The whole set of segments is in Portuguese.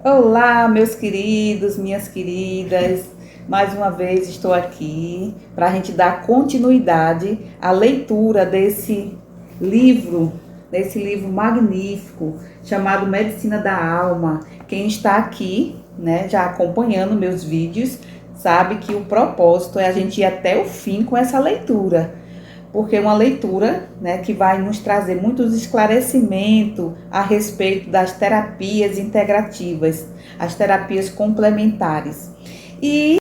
Olá, meus queridos, minhas queridas. Mais uma vez estou aqui para a gente dar continuidade à leitura desse livro magnífico chamado Medicina da Alma. Quem está aqui, né, já acompanhando meus vídeos, sabe que o propósito é a gente ir até o fim com essa leitura, porque é uma leitura, né, que vai nos trazer muitos esclarecimentos a respeito das terapias integrativas, as terapias complementares. E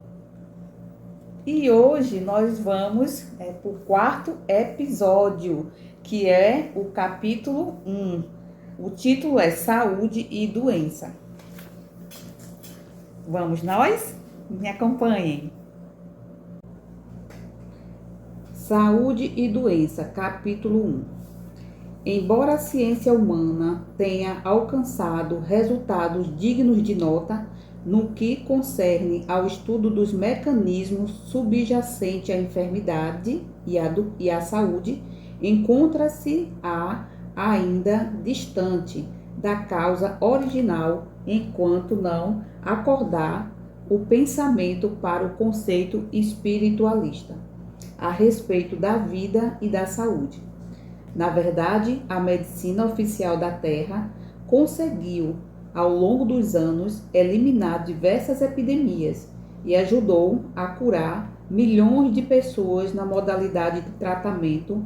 hoje nós vamos para o quarto episódio, que é o capítulo 1. O título é Saúde e Doença. Vamos nós? Me acompanhem. Saúde e Doença, capítulo 1. Embora a ciência humana tenha alcançado resultados dignos de nota no que concerne ao estudo dos mecanismos subjacentes à enfermidade e à saúde, encontra-se ainda distante da causa original, enquanto não acordar o pensamento para o conceito espiritualista a respeito da vida e da saúde. Na verdade, a medicina oficial da Terra conseguiu, ao longo dos anos, eliminar diversas epidemias e ajudou a curar milhões de pessoas na modalidade de tratamento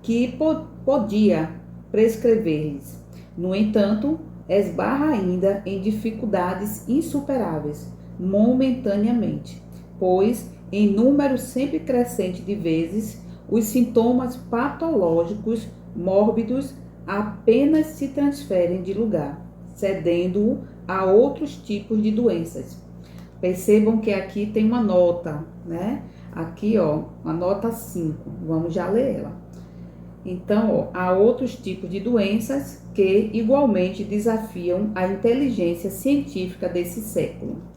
que podia prescrever-lhes. No entanto, esbarra ainda em dificuldades insuperáveis, momentaneamente, pois, em número sempre crescente de vezes, os sintomas patológicos mórbidos apenas se transferem de lugar, cedendo-o a outros tipos de doenças. Percebam que aqui tem uma nota, né? Aqui, ó, a nota 5. Vamos já ler ela. Então, ó, há outros tipos de doenças que igualmente desafiam a inteligência científica desse século.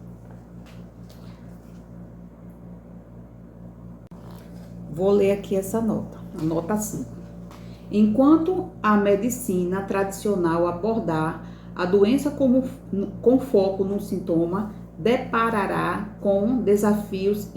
Vou ler aqui essa nota, a nota 5. Enquanto a medicina tradicional abordar a doença com foco no sintoma, deparará com desafios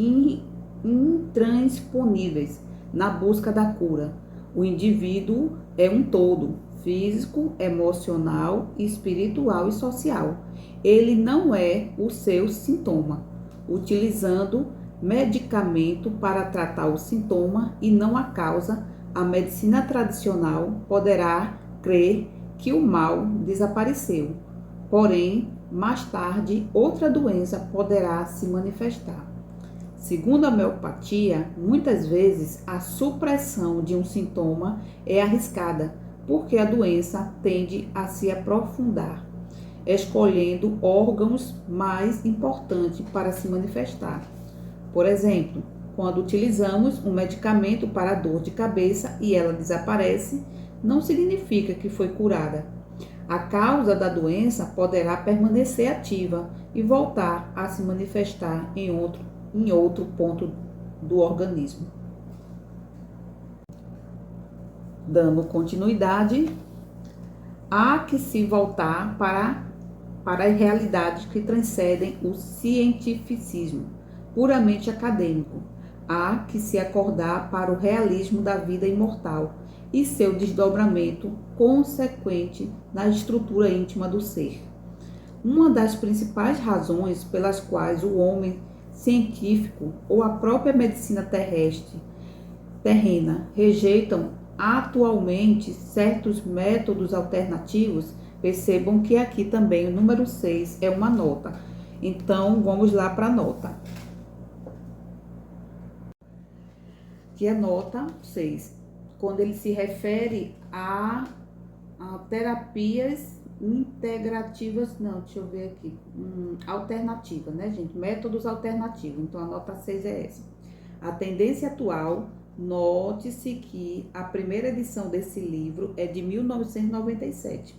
intransponíveis na busca da cura. O indivíduo é um todo, físico, emocional, espiritual e social. Ele não é o seu sintoma, utilizando medicamento para tratar o sintoma e não a causa. A medicina tradicional poderá crer que o mal desapareceu, porém, mais tarde, outra doença poderá se manifestar. Segundo a homeopatia, muitas vezes a supressão de um sintoma é arriscada, porque a doença tende a se aprofundar, escolhendo órgãos mais importantes para se manifestar. Por exemplo, quando utilizamos um medicamento para a dor de cabeça e ela desaparece, não significa que foi curada. A causa da doença poderá permanecer ativa e voltar a se manifestar em outro ponto do organismo. Dando continuidade, há que se voltar para as realidades que transcendem o cientificismo puramente acadêmico. Há que se acordar para o realismo da vida imortal e seu desdobramento consequente na estrutura íntima do ser. Uma das principais razões pelas quais o homem científico ou a própria medicina terrena rejeitam atualmente certos métodos alternativos, percebam que aqui também o número 6 é uma nota. Então, vamos lá para a nota. Que é nota 6, quando ele se refere a terapias integrativas, não, deixa eu ver aqui, alternativa, né, gente? Métodos alternativos. Então, a nota 6 é essa. A tendência atual, note-se que a primeira edição desse livro é de 1997.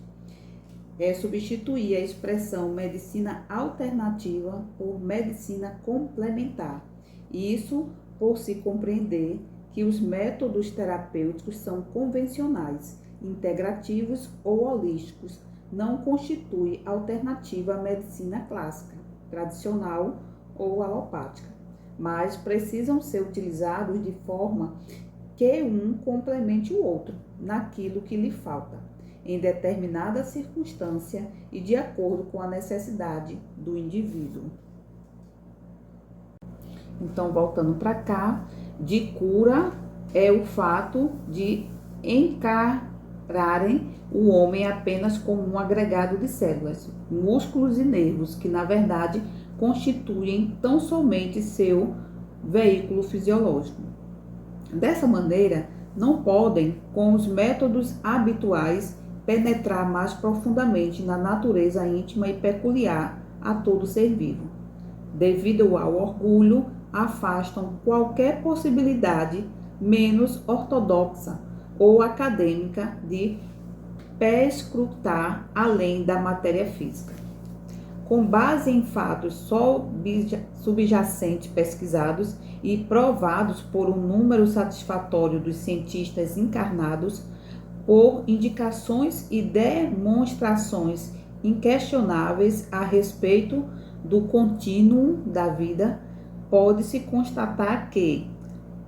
É substituir a expressão medicina alternativa por medicina complementar. Isso por se compreender que os métodos terapêuticos são convencionais, integrativos ou holísticos, não constitui alternativa à medicina clássica, tradicional ou alopática, mas precisam ser utilizados de forma que um complemente o outro naquilo que lhe falta, em determinada circunstância e de acordo com a necessidade do indivíduo. Então, voltando para cá, de cura é o fato de encararem o homem apenas como um agregado de células, músculos e nervos, que na verdade constituem tão somente seu veículo fisiológico. Dessa maneira, não podem, com os métodos habituais, penetrar mais profundamente na natureza íntima e peculiar a todo ser vivo. Devido ao orgulho, afastam qualquer possibilidade menos ortodoxa ou acadêmica de perscrutar além da matéria física. Com base em fatos subjacentes pesquisados e provados por um número satisfatório dos cientistas encarnados, por indicações e demonstrações inquestionáveis a respeito do contínuo da vida, pode-se constatar que,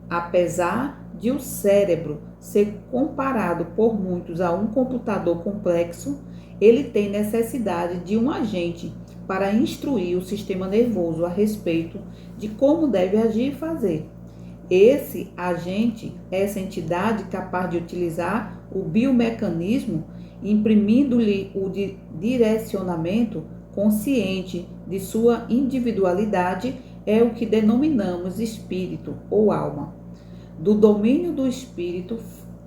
apesar de o cérebro ser comparado por muitos a um computador complexo, ele tem necessidade de um agente para instruir o sistema nervoso a respeito de como deve agir e fazer. Esse agente, essa entidade capaz de utilizar o biomecanismo, imprimindo-lhe o direcionamento consciente de sua individualidade, é o que denominamos espírito ou alma. Do domínio do espírito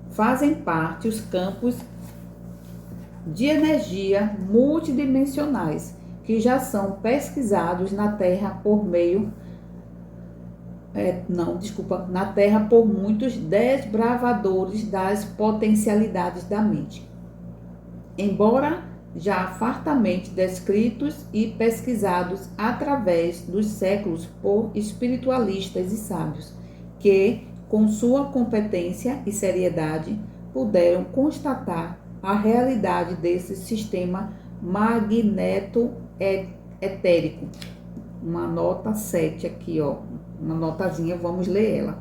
fazem parte os campos de energia multidimensionais que já são pesquisados na Terra por muitos desbravadores das potencialidades da mente. Embora já fartamente descritos e pesquisados através dos séculos por espiritualistas e sábios, que, com sua competência e seriedade, puderam constatar a realidade desse sistema magneto-etérico. Uma nota 7 aqui, ó, uma notazinha, vamos ler ela.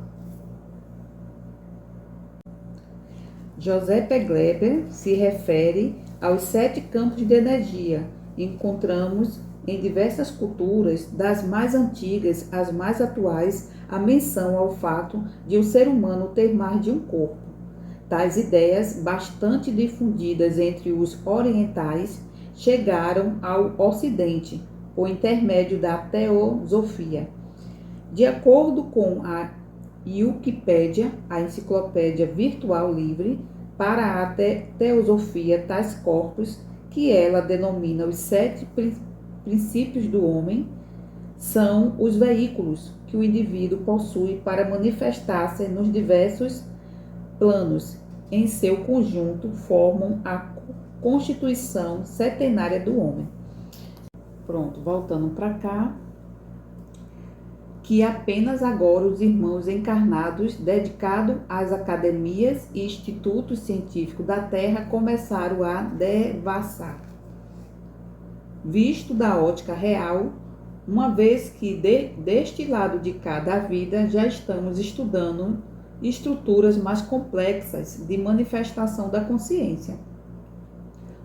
José Pegleber se refere aos 7 campos de energia. Encontramos em diversas culturas, das mais antigas às mais atuais, a menção ao fato de o ser humano ter mais de um corpo. Tais ideias, bastante difundidas entre os orientais, chegaram ao Ocidente por intermédio da teosofia. De acordo com a Wikipédia, a enciclopédia virtual livre, para a teosofia, tais corpos, que ela denomina os 7 princípios do homem, são os veículos que o indivíduo possui para manifestar-se nos diversos planos. Em seu conjunto, formam a constituição setenária do homem. Pronto, voltando para cá, que apenas agora os irmãos encarnados, dedicados às academias e institutos científicos da Terra, começaram a devassar. Visto da ótica real, uma vez que deste lado de cá da vida já estamos estudando estruturas mais complexas de manifestação da consciência.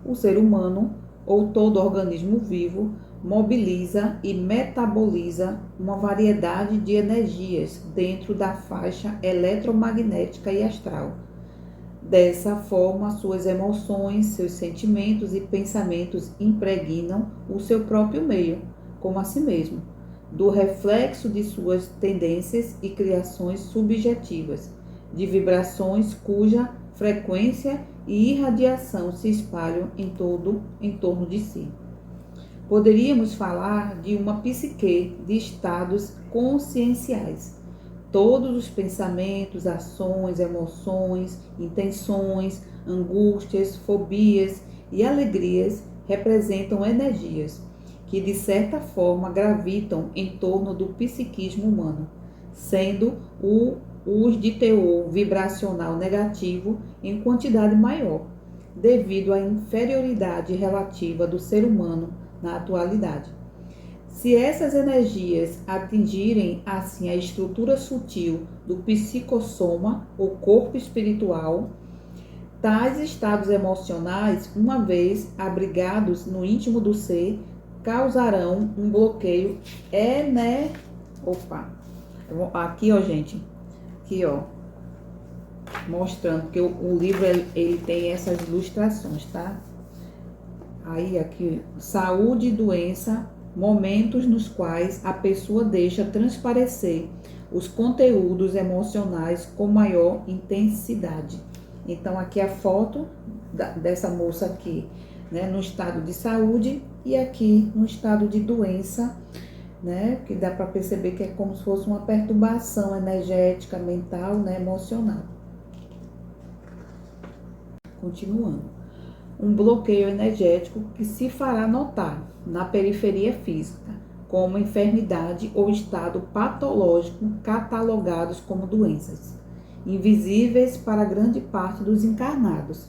O ser humano, ou todo organismo vivo, mobiliza e metaboliza uma variedade de energias dentro da faixa eletromagnética e astral. Dessa forma, suas emoções, seus sentimentos e pensamentos impregnam o seu próprio meio, como a si mesmo, do reflexo de suas tendências e criações subjetivas, de vibrações cuja frequência e irradiação se espalham em torno de si. Poderíamos falar de uma psique de estados conscienciais. Todos os pensamentos, ações, emoções, intenções, angústias, fobias e alegrias representam energias que, de certa forma, gravitam em torno do psiquismo humano, sendo os de teor vibracional negativo em quantidade maior. devido à inferioridade relativa do ser humano na atualidade. Se essas energias atingirem assim a estrutura sutil do psicossoma, o corpo espiritual, tais estados emocionais, uma vez abrigados no íntimo do ser, causarão um bloqueio aqui, ó, gente. Aqui, ó. Mostrando que o livro ele tem essas ilustrações, tá? Aí, aqui, saúde e doença, momentos nos quais a pessoa deixa transparecer os conteúdos emocionais com maior intensidade. Então, aqui a foto dessa moça aqui, né, no estado de saúde e aqui no estado de doença, né, que dá para perceber que é como se fosse uma perturbação energética, mental, né, emocional. Continuando. Um bloqueio energético que se fará notar na periferia física, como enfermidade ou estado patológico catalogados como doenças, invisíveis para grande parte dos encarnados.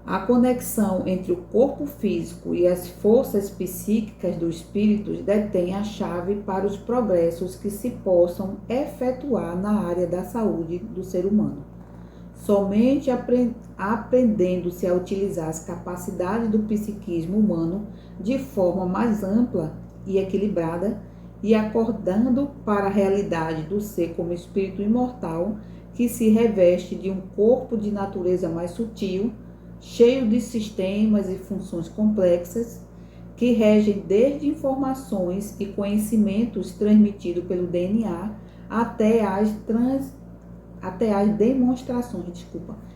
A conexão entre o corpo físico e as forças psíquicas do espírito detém a chave para os progressos que se possam efetuar na área da saúde do ser humano. Somente aprendendo-se a utilizar as capacidades do psiquismo humano de forma mais ampla e equilibrada e acordando para a realidade do ser como espírito imortal que se reveste de um corpo de natureza mais sutil, cheio de sistemas e funções complexas, que regem desde informações e conhecimentos transmitidos pelo DNA até as demonstrações,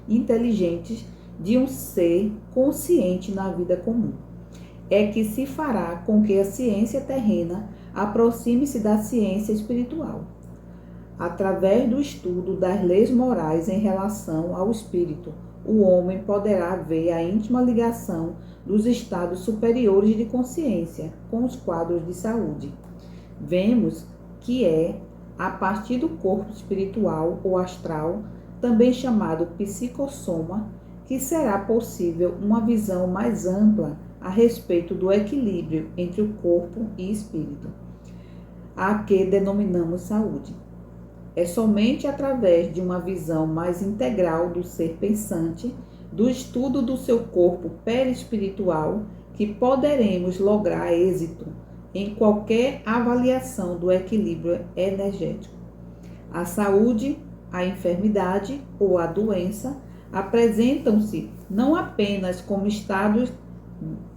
inteligentes de um ser consciente na vida comum. É que se fará com que a ciência terrena aproxime-se da ciência espiritual, através do estudo das leis morais em relação ao espírito. O homem poderá ver a íntima ligação dos estados superiores de consciência com os quadros de saúde. Vemos que é a partir do corpo espiritual ou astral, também chamado psicossoma, que será possível uma visão mais ampla a respeito do equilíbrio entre o corpo e espírito, a que denominamos saúde. É somente através de uma visão mais integral do ser pensante, do estudo do seu corpo perispiritual, que poderemos lograr êxito em qualquer avaliação do equilíbrio energético. A saúde, a enfermidade ou a doença apresentam-se não apenas como estados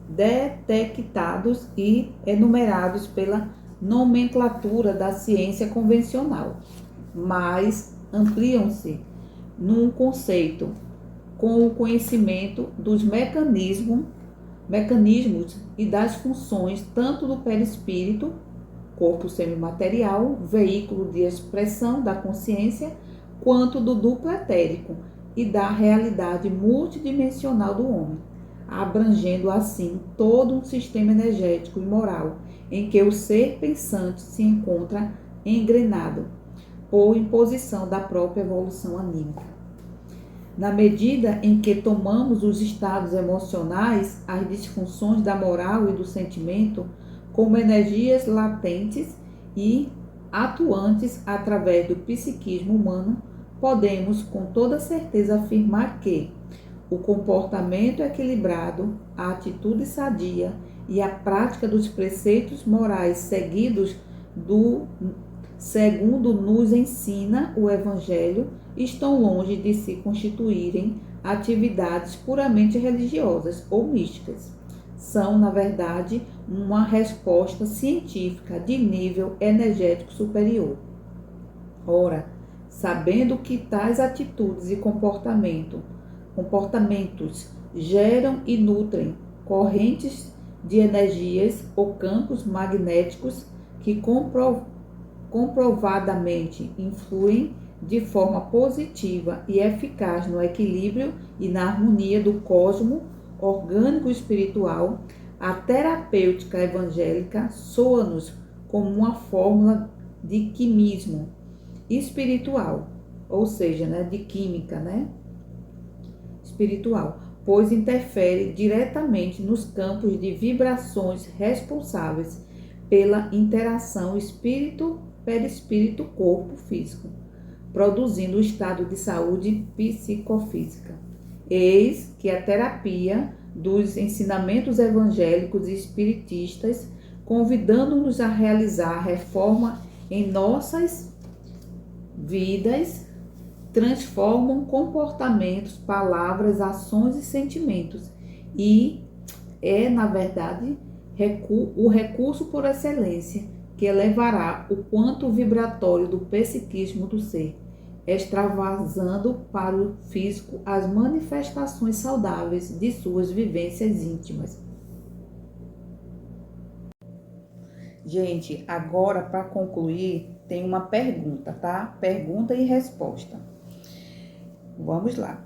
detectados e enumerados pela nomenclatura da ciência convencional, mas ampliam-se num conceito com o conhecimento dos mecanismos e das funções tanto do perispírito, corpo semimaterial, veículo de expressão da consciência, quanto do duplo etérico e da realidade multidimensional do homem, abrangendo assim todo um sistema energético e moral em que o ser pensante se encontra engrenado por imposição da própria evolução anímica. Na medida em que tomamos os estados emocionais, as disfunções da moral e do sentimento, como energias latentes e atuantes através do psiquismo humano, podemos com toda certeza afirmar que o comportamento equilibrado, a atitude sadia e a prática dos preceitos morais segundo nos ensina o Evangelho, estão longe de se constituírem atividades puramente religiosas ou místicas. São, na verdade, uma resposta científica de nível energético superior. Ora, sabendo que tais atitudes e comportamentos geram e nutrem correntes de energias ou campos magnéticos que comprovadamente influem de forma positiva e eficaz no equilíbrio e na harmonia do cosmo orgânico espiritual, a terapêutica evangélica soa-nos como uma fórmula de quimismo espiritual, ou seja, de química, espiritual, pois interfere diretamente nos campos de vibrações responsáveis pela interação espírito-perispírito-corpo físico, produzindo o estado de saúde psicofísica. Eis que a terapia dos ensinamentos evangélicos e espiritistas, convidando-nos a realizar reforma em nossas vidas, transformam comportamentos, palavras, ações e sentimentos, e é, na verdade, o recurso por excelência que elevará o quanto vibratório do psiquismo do ser, extravasando para o físico as manifestações saudáveis de suas vivências íntimas. Gente, agora para concluir, tem uma pergunta, tá? Pergunta e resposta. Vamos lá.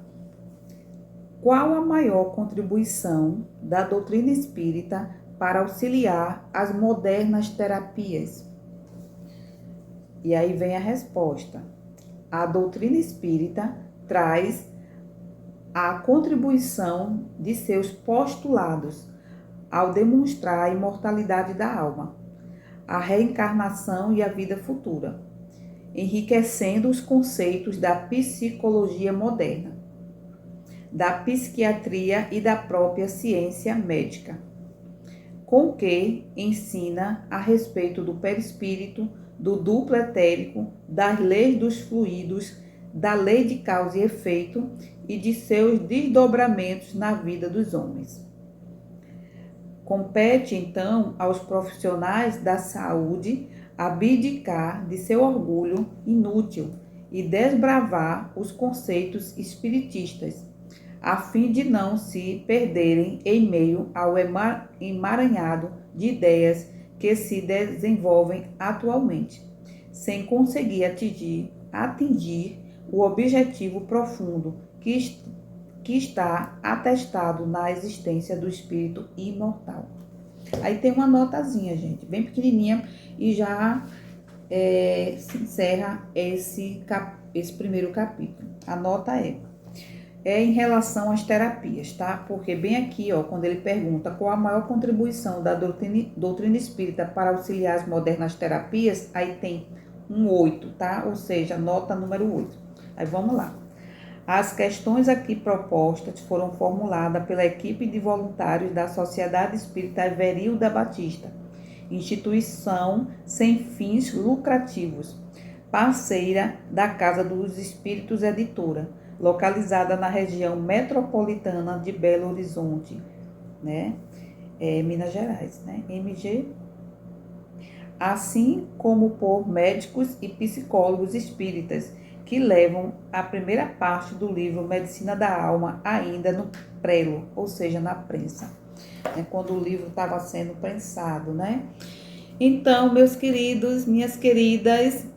Qual a maior contribuição da doutrina espírita para auxiliar as modernas terapias? E aí vem a resposta. A doutrina espírita traz a contribuição de seus postulados ao demonstrar a imortalidade da alma, a reencarnação e a vida futura, enriquecendo os conceitos da psicologia moderna, da psiquiatria e da própria ciência médica, com que ensina a respeito do perispírito, do duplo etérico, das leis dos fluidos, da lei de causa e efeito e de seus desdobramentos na vida dos homens. Compete, então, aos profissionais da saúde abdicar de seu orgulho inútil e desbravar os conceitos espiritistas, a fim de não se perderem em meio ao emaranhado de ideias que se desenvolvem atualmente, sem conseguir atingir o objetivo profundo que está atestado na existência do espírito imortal. Aí tem uma notazinha, gente, bem pequenininha, e já se encerra esse primeiro capítulo. A nota é em relação às terapias, tá? Porque bem aqui, ó, quando ele pergunta qual a maior contribuição da doutrina espírita para auxiliar as modernas terapias, aí tem um 8, tá? Ou seja, nota número 8. Aí vamos lá. As questões aqui propostas foram formuladas pela equipe de voluntários da Sociedade Espírita Everilda Batista, instituição sem fins lucrativos, parceira da Casa dos Espíritos Editora, localizada na região metropolitana de Belo Horizonte, né? Minas Gerais, né? MG. Assim como por médicos e psicólogos espíritas, que levam a primeira parte do livro Medicina da Alma ainda no prelo, ou seja, na prensa, né? Quando o livro estava sendo prensado, né? Então, meus queridos, minhas queridas,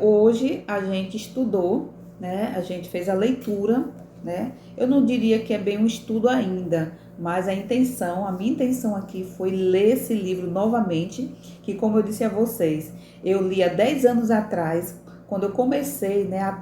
hoje a gente estudou, né? A gente fez a leitura, né? Eu não diria que é bem um estudo ainda, mas a minha intenção aqui foi ler esse livro novamente, que, como eu disse a vocês, eu li há 10 anos atrás, quando eu comecei, né, a